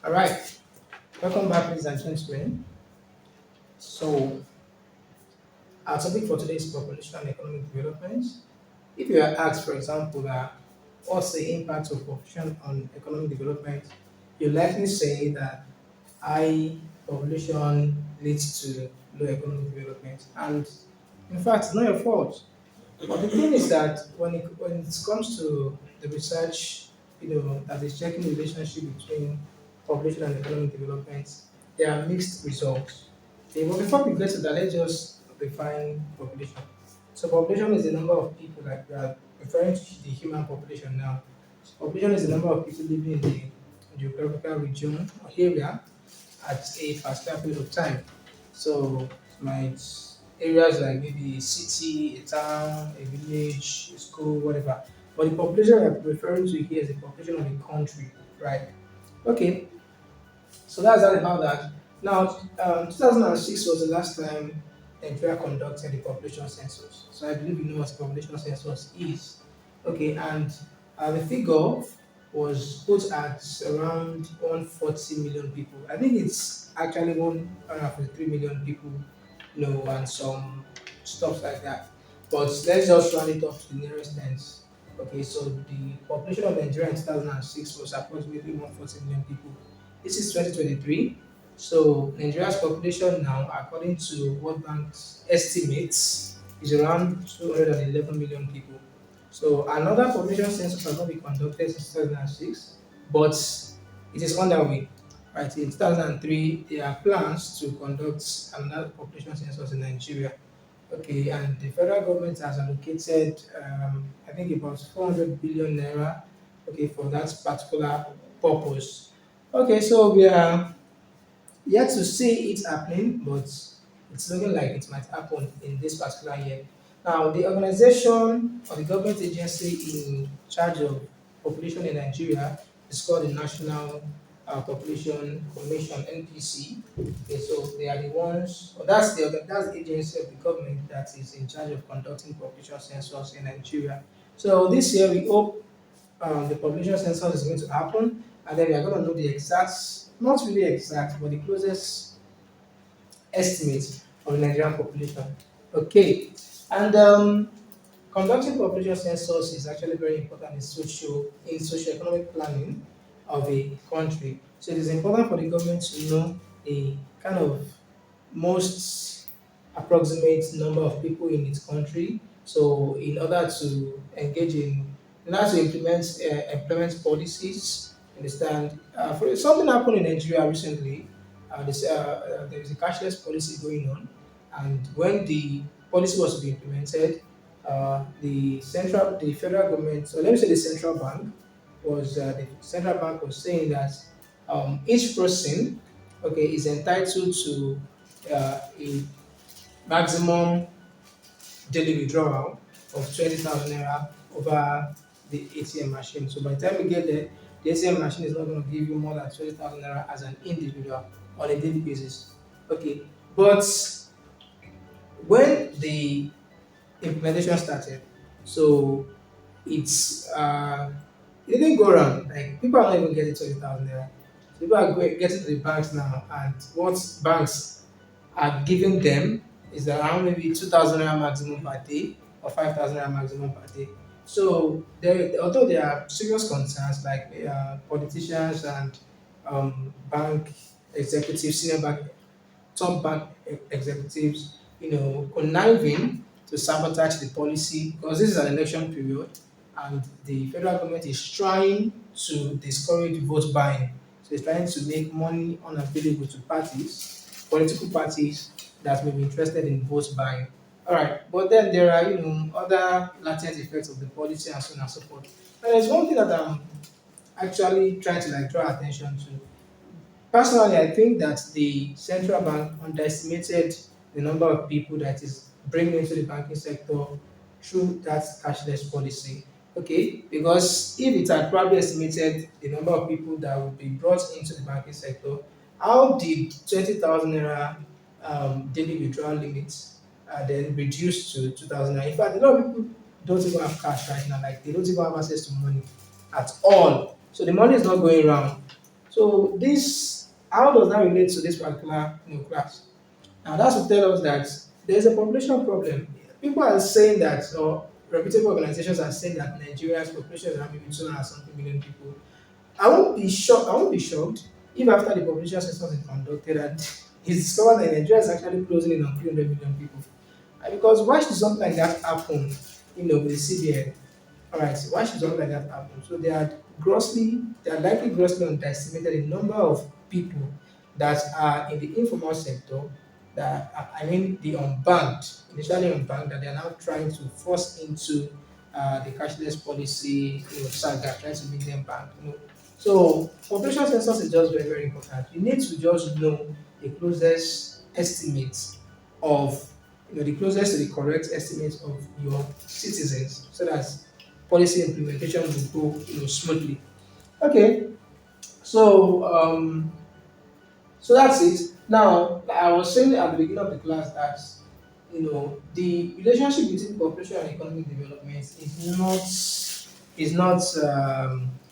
All right, welcome back, ladies and gentlemen. So, our topic for today is population and economic development. If you are asked, for example, that what's the impact of population on economic development, you likely say that high population leads to low economic development. And in fact, it's not your fault. But the thing is that when it comes to the research, that is checking the relationship between population and economic development, there are mixed results. Okay, but before we get to that, let's just define population. So population is the number of people, like we are referring to the human population now. So population is the number of people living in the geographical region or area at a particular period of time. So my areas like maybe a city, a town, a village, a school, whatever. But the population I'm referring to here is the population of a country, right? Okay, so that's all about that. Now, 2006 was the last time Nigeria conducted the population census. So I believe you know what the population census is. Okay, and the figure was put at around 140 million people. I think it's actually 143 million people, and some stuff like that. But let's just round it up to the nearest tens. Okay, so the population of Nigeria in 2006 was approximately 140 million people. This is 2023. So Nigeria's population now, according to World Bank's estimates, is around 211 million people. So another population census has not been conducted since 2006, but it is underway. Right, in 2003, there are plans to conduct another population census in Nigeria. Okay, and the federal government has allocated, I think, about 400 billion naira, okay, for that particular purpose. Okay, so we are yet to see it happening, but it's looking like it might happen in this particular year. Now, the organization or the government agency in charge of population in Nigeria is called the National Population Commission (NPC). Okay, so they are the ones, or that's the agency of the government that is in charge of conducting population census in Nigeria. So this year we hope the population census is going to happen, and then we are going to know the exact, not really exact, but the closest estimate of the Nigerian population. Okay, and conducting population census is actually very important in socio-economic planning of a country. So it is important for the government to know the kind of most approximate number of people in its country. So in order to engage in order to implement policies, understand. For something happened in Nigeria recently. There is a cashless policy going on, and when the policy was to be implemented, the federal government, so let me say the central bank was saying that each person, okay, is entitled to a maximum daily withdrawal of 20,000 naira over the ATM machine. So by the time you get there, the ATM machine is not going to give you more than 20,000 naira as an individual on a daily basis. Okay, but when the implementation started, so it's it didn't go around. Like people are not even getting 20,000 naira. People are getting to the banks now, and what banks are giving them is around maybe 2,000 naira maximum per day or 5,000 naira maximum per day. So although there are serious concerns like politicians and bank executives, senior bank top bank executives, conniving to sabotage the policy because this is an election period and the federal government is trying to discourage vote buying. So it's trying to make money unavailable to parties, political parties that may be interested in vote buying. All right, but then there are other latent effects of the policy and so on and so forth. And there's one thing that I'm actually trying to like draw attention to. Personally, I think that the central bank underestimated the number of people that is bringing into the banking sector through that cashless policy. Okay, because if it had probably estimated the number of people that would be brought into the banking sector, how did 20,000 naira daily withdrawal limits then reduce to 2,000 naira? In fact, a lot of people don't even have cash right now, like they don't even have access to money at all. So the money is not going around. So this, how does that relate to this particular class? Now that's to tell us that there's a population problem. People are saying that, or reputable organizations are saying that Nigeria's population is around maybe 200 and something million people. I won't be shocked. I won't be shocked if after the population census is conducted and it's discovered that Nigeria is actually closing in on 300 million people. Because why should something like that happen, with the CBN? All right, so why should something like that happen? So they are likely grossly underestimated the number of people that are in the informal sector, I mean the unbanked, initially unbanked, that they are now trying to force into the cashless policy, saga, trying to make them bank. So population census is just very, very important. You need to just know the closest estimates of, the closest to the correct estimates of your citizens, so that policy implementation will go, smoothly. Okay, so so that's it. Now, like I was saying at the beginning of the class that the relationship between population and economic development is not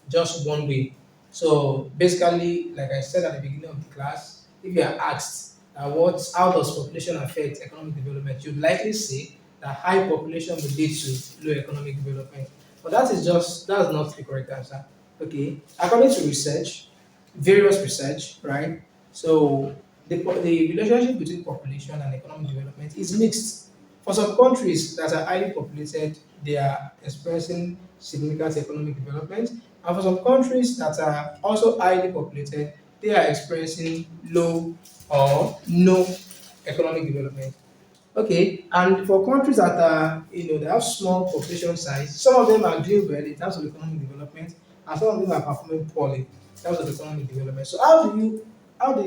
just one way. So basically, like I said at the beginning of the class, if you are asked how does population affect economic development, you'd likely say that high population will lead to low economic development. But that's not the correct answer. Okay, according to research, various research, right? So the relationship between population and economic development is mixed. For some countries that are highly populated, they are experiencing significant economic development. And for some countries that are also highly populated, they are experiencing low or no economic development. Okay, and for countries that are, they have small population size, some of them are doing well in terms of economic development, and some of them are performing poorly in terms of economic development. So how do you, what do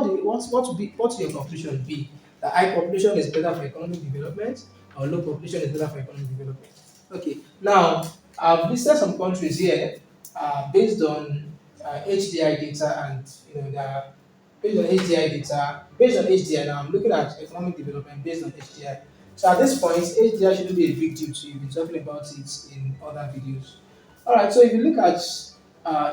you, what will your conclusion be? That high population is better for economic development, or low population is better for economic development? Okay, now I've listed some countries here based on HDI data, and their based on HDI now, I'm looking at economic development based on HDI. So at this point, HDI shouldn't be a big deal to you. We've been talking about it in other videos. All right, so if you look at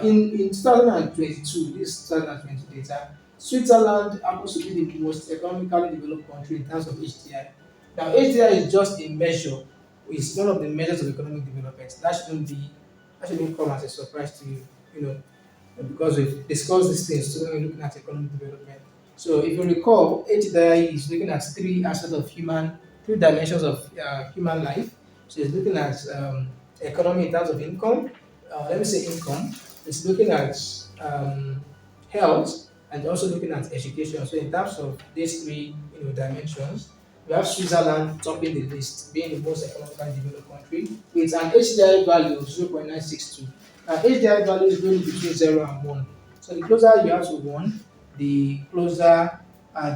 in 2022, this 2020 data, Switzerland happens to be the most economically developed country in terms of HDI. Now, HDI is just a measure, it's one of the measures of economic development. That shouldn't come as a surprise to you, you know because we've discussed these things so when we're looking at economic development. So if you recall, HDI is looking at three dimensions of human life. So it's looking at economy in terms of income. Let me say income. It's looking at um, health, and also looking at education. So in terms of these three dimensions, we have Switzerland topping the list, being the most economically developed country with an HDI value of 0.962. Now, HDI value is really between 0 and 1. So the closer you have to 1, the closer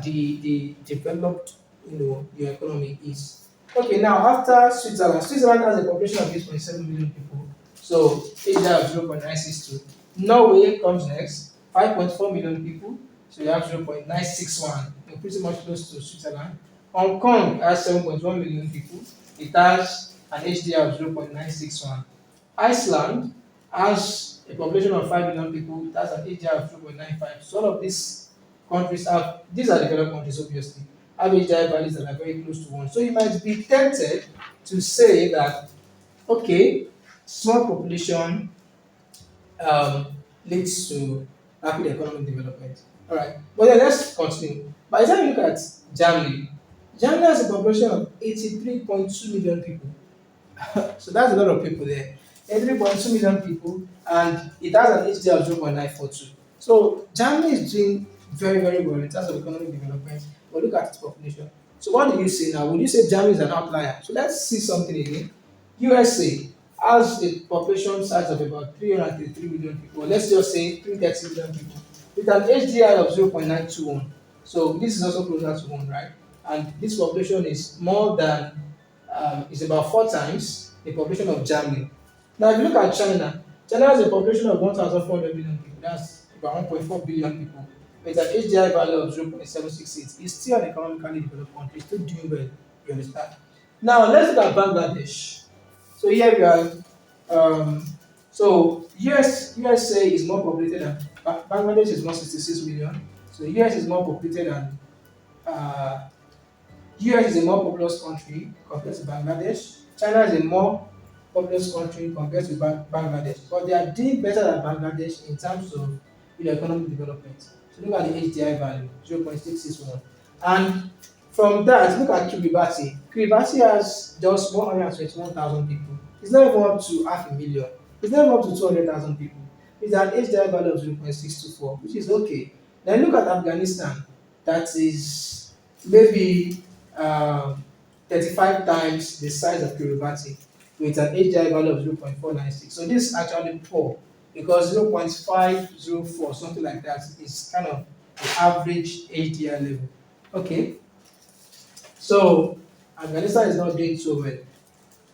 the developed your economy is. Okay, now after Switzerland has a population of 8.7 million people. So HDI of 0.962. Norway comes next, 5.4 million people. So you have 0.961. You're pretty much close to Switzerland. Hong Kong has 7.1 million people. It has an HDI of 0.961. Iceland has a population of 5 million people. It has an HDI of 0.95. So all of these are developed countries, obviously, have HDI values that are very close to 1. So you might be tempted to say that, okay, small population um, leads to rapid economic development. All right, but then let's continue. By the time you look at Germany, Germany has a population of 83.2 million people. So that's a lot of people there. 83.2 million people, and it has an HDI of 0.942. So Germany is doing very, very well in terms of economic development. But look at its population. So what do you say now? Would you say Germany is an outlier? So let's see something again. USA has a population size of about 333 million people. Let's just say 330 million people with an HDI of 0.921. So this is also closer to 1, right? And this population is about 4 times the population of Germany. Now, if you look at China, China has a population of 1,400 million people. That's about 1.4 billion people. With an HDI value of 0.768. It's still an economically developed country, still doing well. You understand? Now, let's look at Bangladesh. So here we are. Um, So USA is more populated than Bangladesh is 166 million. So US is more populated than uh, US is a more populous country compared to Bangladesh. China is a more populous country compared to Bangladesh, but they are doing better than Bangladesh in terms of economic development. So look at the HDI value 0.661, and from that look at Kiribati. Kiribati has just 121,000 people. It's not even up to half a million. It's not even up to 200,000 people. It's an HDI value of 0.624, which is okay. Then look at Afghanistan. That is maybe um, 35 times the size of Kiribati with an HDI value of 0.496. So this is actually poor because 0.504, something like that, is kind of the average HDI level. Okay, so Afghanistan is not doing so well,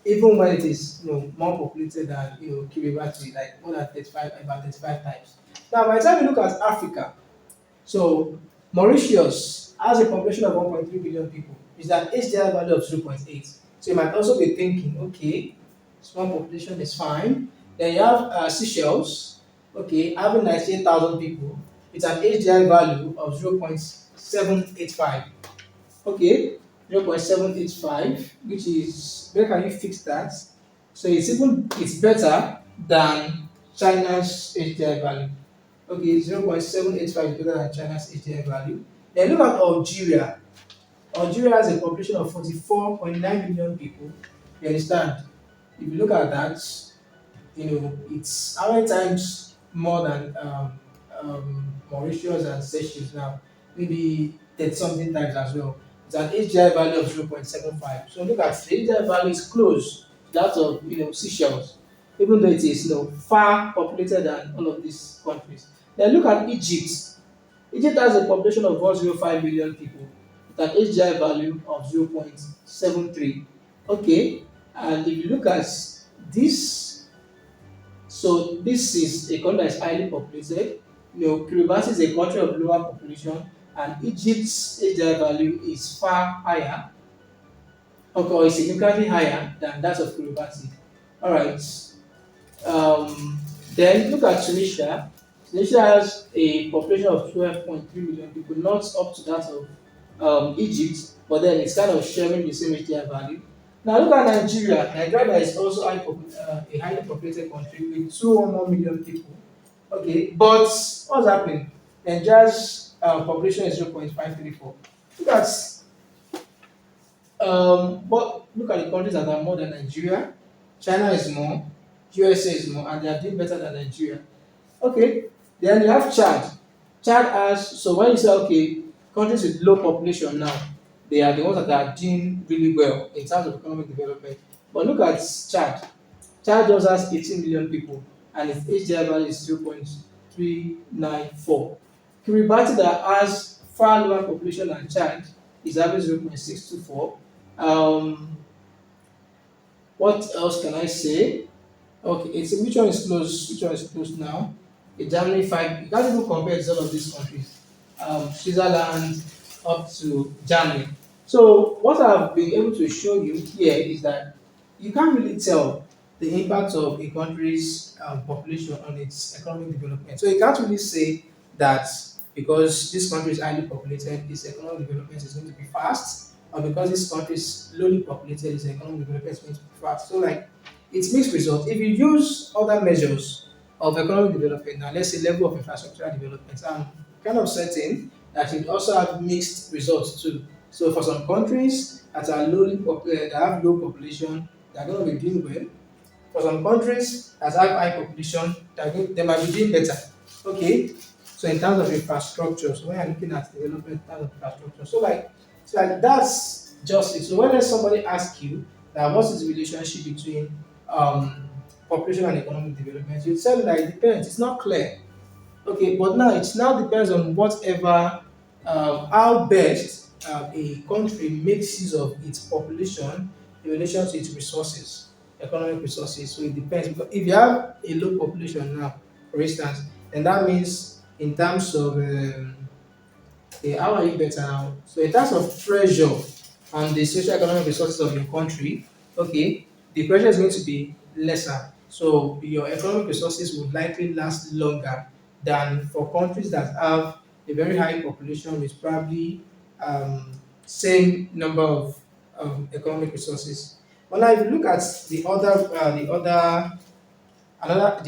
even when it is more populated than Kiribati, like more than 35, about 35 times. Now, by the time you look at Africa, so Mauritius has a population of 1.3 billion people. It's an HDI value of 0.8. So you might also be thinking, okay, small population is fine. Then you have Seychelles, okay, having 98,000 people. It's an HDI value of 0.785. Okay, 0.785, which is where can you fix that? So it's better than China's HDI value. Okay, 0.785 is better than China's HDI value. Then look at Algeria. Algeria has a population of 44.9 million people. You understand? If you look at that, it's how many times more than Mauritius and Seychelles now? Maybe 30 something times as well. It's an HDI value of 0.75. So look at the HDI value is close to that of Seychelles, even though it is far populated than all of these countries. Then look at Egypt. Egypt has a population of 105 million people with an HDI value of 0.73. Okay, and if you look at this, so this is a country that is highly populated. Kiribati is a country of lower population, and Egypt's HDI value is far higher, okay, or is significantly higher than that of Kiribati. All right. Um, then look at Tunisia. Tunisia has a population of 12.3 million people, not up to that of Egypt, but then it's kind of sharing the same HDI value. Now look at Nigeria. Nigeria is also a highly populated country with 2 or more million people. Okay, but what's happening? Nigeria's population is 0.534. Look at but look at the countries that are more than Nigeria. China is more, USA is more, and they are doing better than Nigeria. Okay, then you have Chad. Chad has, so when you say, okay, countries with low population now, they are the ones that are doing really well in terms of economic development. But look at Chad. Chad just has 18 million people and its HDI value is 0.394. Kiribati that has far lower population than Chad is having 0.624. Um, what else can I say? Okay, it's which one is close? Which one is close now? Germany 5. You can't even compare to all of these countries. Switzerland up to Germany. So what I've been able to show you here is that you can't really tell the impact of a country's population on its economic development. So you can't really say that because this country is highly populated, its economic development is going to be fast, or because this country is lowly populated, its economic development is going to be fast. So like it's mixed results. If you use other measures of economic development, now let's say level of infrastructural development, I'm kind of certain that it also have mixed results too. So for some countries that are that have low population, they're going to be doing well. For some countries that have high population, they might be doing better. Okay. So in terms of infrastructure, so when you're looking at development in terms of infrastructure, so like that's just it. So when somebody asks you that what is the relationship between um, population and economic development, you tell them that it depends. It's not clear. Okay, but now it now depends on whatever how best a country makes use of its population in relation to its resources, economic resources. So it depends because if you have a low population now, for instance, then that means in terms of how are you better now? So in terms of pressure on the social economic resources of your country, okay, the pressure is going to be lesser. So your economic resources would likely last longer than for countries that have a very high population with probably same number of economic resources. But now, if you look at the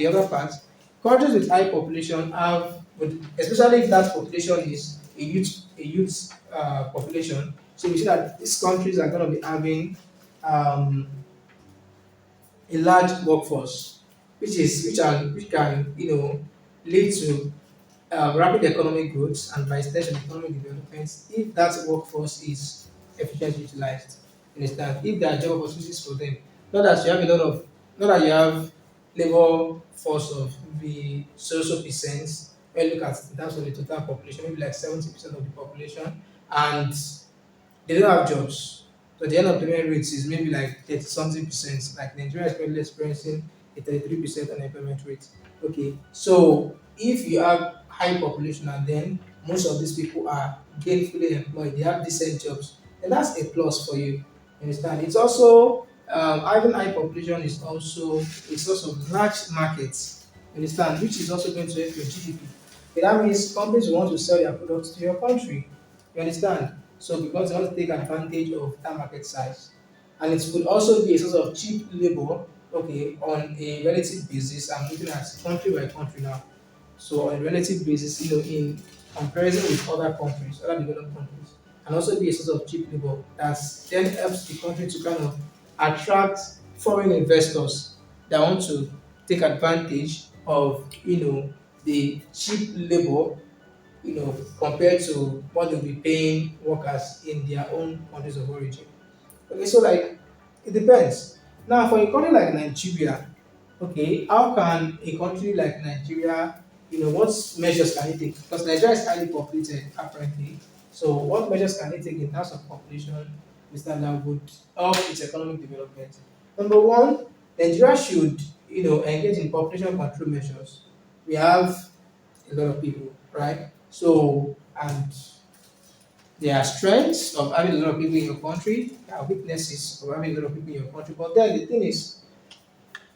other part, countries with high population have, especially if that population is a youth population. So we see that these countries are going to be having um, a large workforce, which can lead to rapid economic growth and by extension economic development if that workforce is efficiently utilized. Understand? If there are job opportunities for them, not that you have a lot of, not that you have labor force of maybe so percent. When you look at in terms of the total population, maybe like 70% of the population, and they don't have jobs. So the unemployment rate is maybe like 30 something percent. Like Nigeria is currently experiencing a 33% unemployment rate. Okay, so if you have high population and then most of these people are gainfully employed, they have decent jobs, and that's a plus for you. You understand? It's also having high population is also a source of large markets. You understand? Which is also going to help your GDP. Okay, that means companies want to sell their products to your country. You understand? So because they want to take advantage of that market size. And it could also be a source of cheap labor, okay, on a relative basis. I'm looking at country by country now. So on a relative basis, in comparison with other countries, other developed countries, and also be a source of cheap labor that then helps the country to kind of attract foreign investors that want to take advantage of the cheap labor, compared to what they'll be paying workers in their own countries of origin. Okay, so like it depends. Now, for a country like Nigeria, okay, how can a country like Nigeria, what measures can it take? Because Nigeria is highly populated, apparently. So, what measures can it take in terms of population, Mr. That would help its economic development? Number one, Nigeria should, engage in population control measures. We have a lot of people, right? So, and there are strengths of having a lot of people in your country, there are weaknesses of having a lot of people in your country. But then the thing is,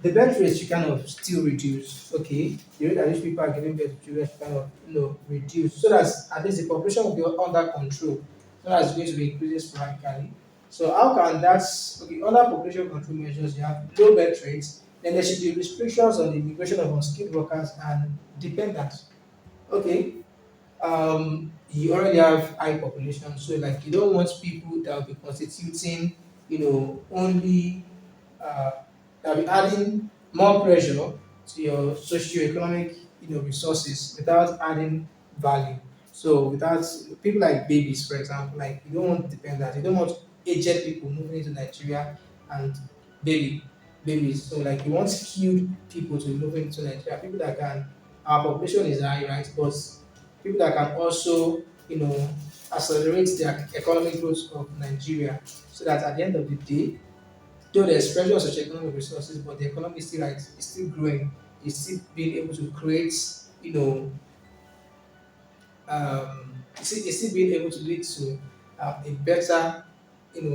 the birth rate you kind of still reduce. Okay, the rate at which people are giving birth to children should kind of reduce, so that at least the population will be under control. So that's going to be increasing sporadically. So how can that, okay, under population control measures you have low birth rates, then there should be restrictions on the immigration of unskilled workers and dependents. Okay, you already have high population, so like you don't want people that will be constituting, only uh, that will be adding more pressure to your socio-economic, resources without adding value. So without people like babies, for example, like you don't want dependents, you don't want aged people moving into Nigeria and baby babies. So like you want skilled people to move into Nigeria, people that can. Our population is high, right? But people that can also, accelerate the economic growth of Nigeria, so that at the end of the day, though there's pressure on such economic resources, but the economy is still right, it's still growing, it's still being able to create, you know, it's still being able to lead to a better,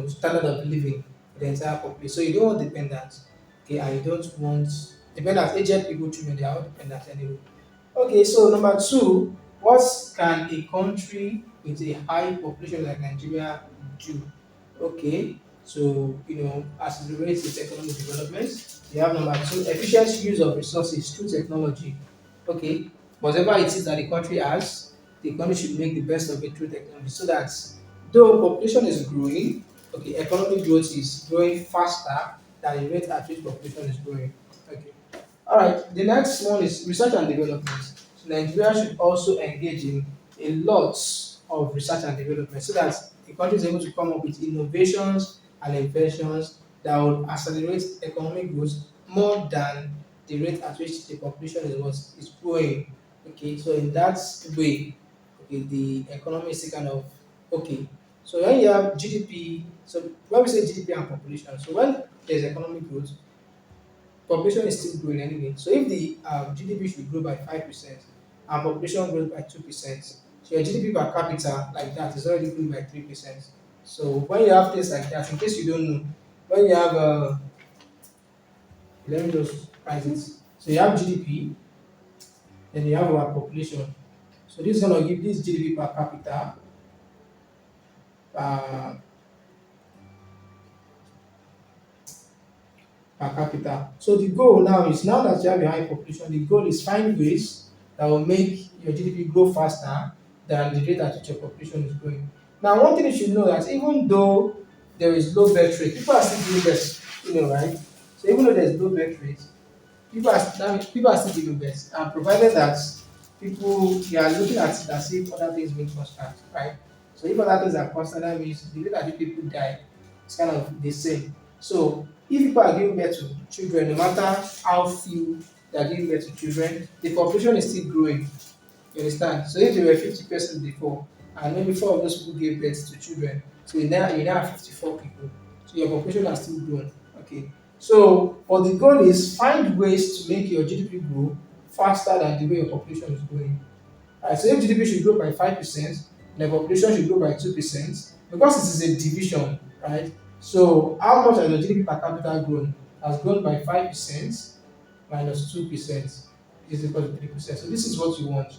standard of living for the entire population. So you don't want dependents, okay, and you don't want dependents, aged people, children, they are all dependents anyway. Okay, so number two, what can a country with a high population like Nigeria do? Okay, so accelerate its economic development. We have number two, efficient use of resources through technology. Okay, whatever it is that the country has, the country should make the best of it through technology, so that though population is growing, okay, economic growth is growing faster than the rate at which population is growing. Okay. All right, the next one is research and development. So Nigeria should also engage in a lot of research and development, so that the country is able to come up with innovations and inventions that will accelerate economic growth more than the rate at which the population is growing. Okay, so in that way, okay, the economy is still kind of okay. So when you have GDP, so when we say GDP and population, so when there's economic growth, population is still growing anyway. So if the GDP should grow by 5% and population grows by 2%, so your GDP per capita like that is already growing by 3%. So when you have things like that, in case you don't know, when you have let me just right? So you have GDP, then you have our population. So this is gonna give this GDP per capita uh, per capita. So the goal now is now that you have a high population, the goal is find ways that will make your GDP grow faster than the rate at which your population is growing. Now, one thing you should know that even though there is low birth rate, people are still doing this, right? So even though there's low birth rate, people are still giving birth, and provided that people they are looking at it as if other things being constant, right? So if other things are constant, that means the rate at which people die is kind of the same. So if people are giving birth to children, no matter how few they are giving birth to children, the population is still growing. You understand? So if there were 50 persons before, and maybe four of those people gave birth to children, so you now have 54 people. So your population has still grown. Okay. So, but the goal is find ways to make your GDP grow faster than the way your population is growing. Right, so if GDP should grow by 5%, the population should grow by 2%, because it is a division, right? So how much has the GDP per capita grown? Has grown by 5% minus 2% is equal to 3%. So this is what you want.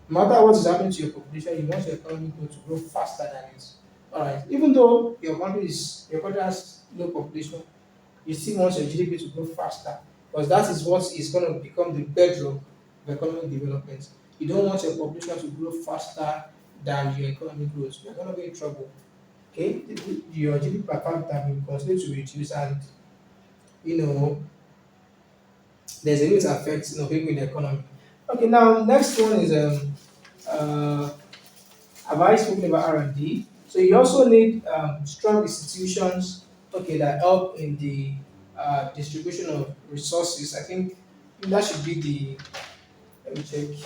No matter what is happening to your population, you want your economy growth to grow faster than it. Alright. Even though your country has low population, you still want your GDP to grow faster, because that is what is going to become the bedrock of economic development. You don't want your population to grow faster than your economy grows. You're going to be in trouble. Okay, your GDP per capita will continue to reduce, and you know there's a way it affects people in the economy. Okay, now next one is uh, have I spoken about R&D? So you also need strong institutions, okay, that help in the distribution of resources. I think that should be the, let me check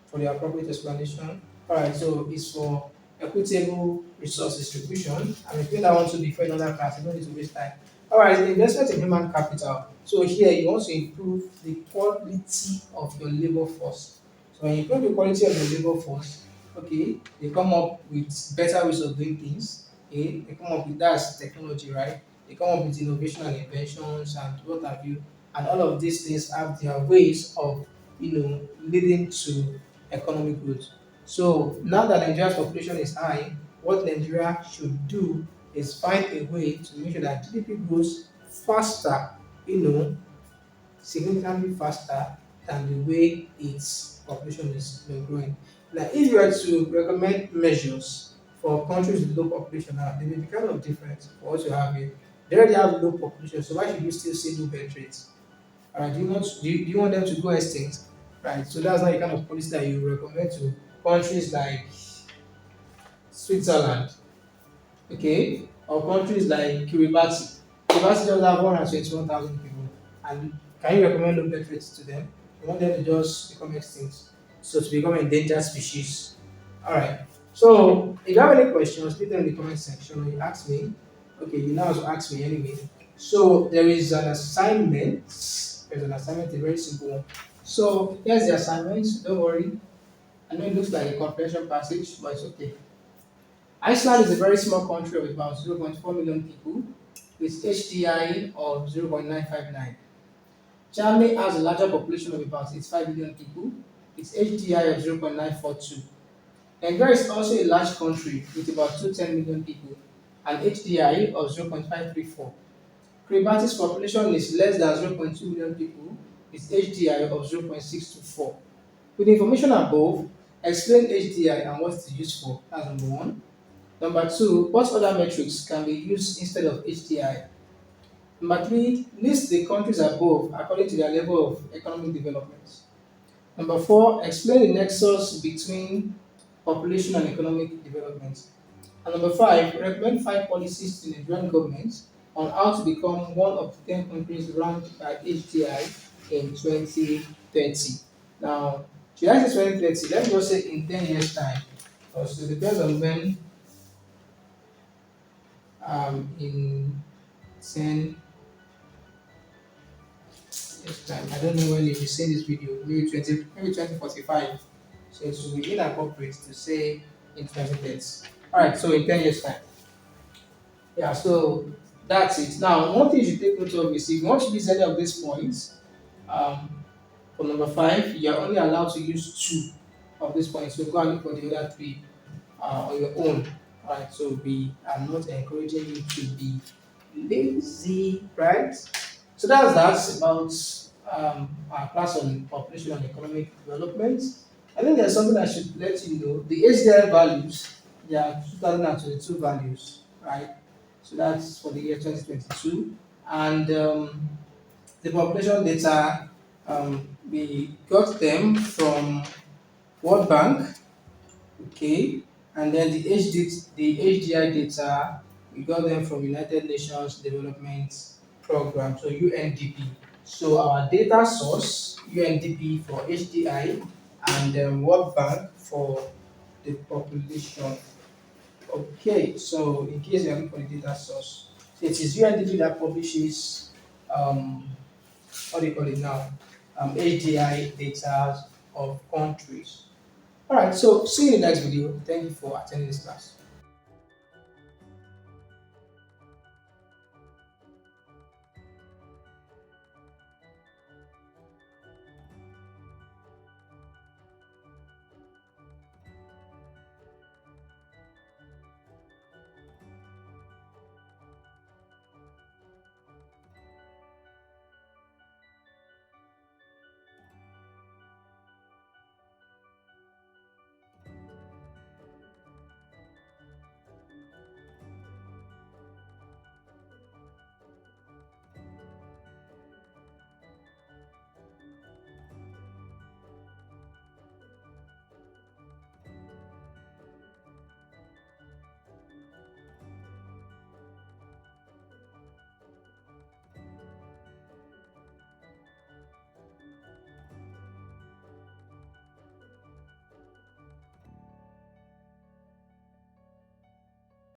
for the appropriate explanation. All right, so it's for equitable resource distribution. I'm explaining that one to before in another class. You don't need to waste time. All right, the investment in human capital. So here you want to improve the quality of your labor force. So when you improve the quality of your labor force, okay, they come up with better ways of doing things. Okay, they come up with that's technology, right? They come up with innovation and inventions and what have you. And all of these things have their ways of leading to economic growth. So now that Nigeria's population is high, what Nigeria should do is find a way to make sure that GDP grows faster, you know, significantly faster than the way its population is growing. Now, if you were to recommend measures for countries with low population, now they may be kind of different for what you have here. They already have low population, so why should you still see low birth rates? Alright, do you want them to go extinct? Right. So that's not the kind of policy that you recommend to countries like Switzerland, okay, or countries like Kiribati. Kiribati just have 121,000 people, and can you recommend low birth rates to them? You want them to just become extinct, so to become endangered species. All right. So if you have any questions, leave them in the comment section or you ask me. Okay, you now have to ask me anyway. So there is an assignment. There's an assignment, a very simple one. So here's the assignment. Don't worry. I know it looks like a comprehension passage, but it's okay. Iceland is a very small country of about 0.4 million people with HDI of 0.959. Germany has a larger population of about 85 million people with HDI of 0.942. Nigeria is also a large country with about 210 million people and HDI of 0.534. Kiribati's population is less than 0.2 million people with HDI of 0.624. With the information above, explain HDI and what it is used for. That's number one. Number two, what other metrics can be used instead of HDI? Number three, list the countries above according to their level of economic development. Number four, explain the nexus between population and economic development. And number five, recommend five policies to the Nigerian government on how to become one of the 10 countries ranked by HDI in 2030. Now, should I say 2030? Let me just say in 10 years' time. Because it depends on when in 10 years' time. I don't know when you'll be seeing this video, maybe 2045. So it will be inappropriate to say in 2030. Alright, so in 10 years' time. Yeah, so that's it. Now, one thing you should take note of is if you want to use any of these points, For number five, you are only allowed to use two of these points. So go and look for the other three on your own. Alright, so we are not encouraging you to be lazy, right? So that's about our class on population and economic development. I think there's something I should let you know. The HDI values, they are 2022 values, right? So that's for the year 2022. And the population data, we got them from World Bank, okay, and then the HDI data, we got them from United Nations Development Program, so UNDP. So our data source, UNDP for HDI, and World Bank for the population. Okay, so in case you're looking for the data source, so it is UNDP that publishes what do you call it now? HDI data of countries. All right, so see you in the next video. Thank you for attending this class.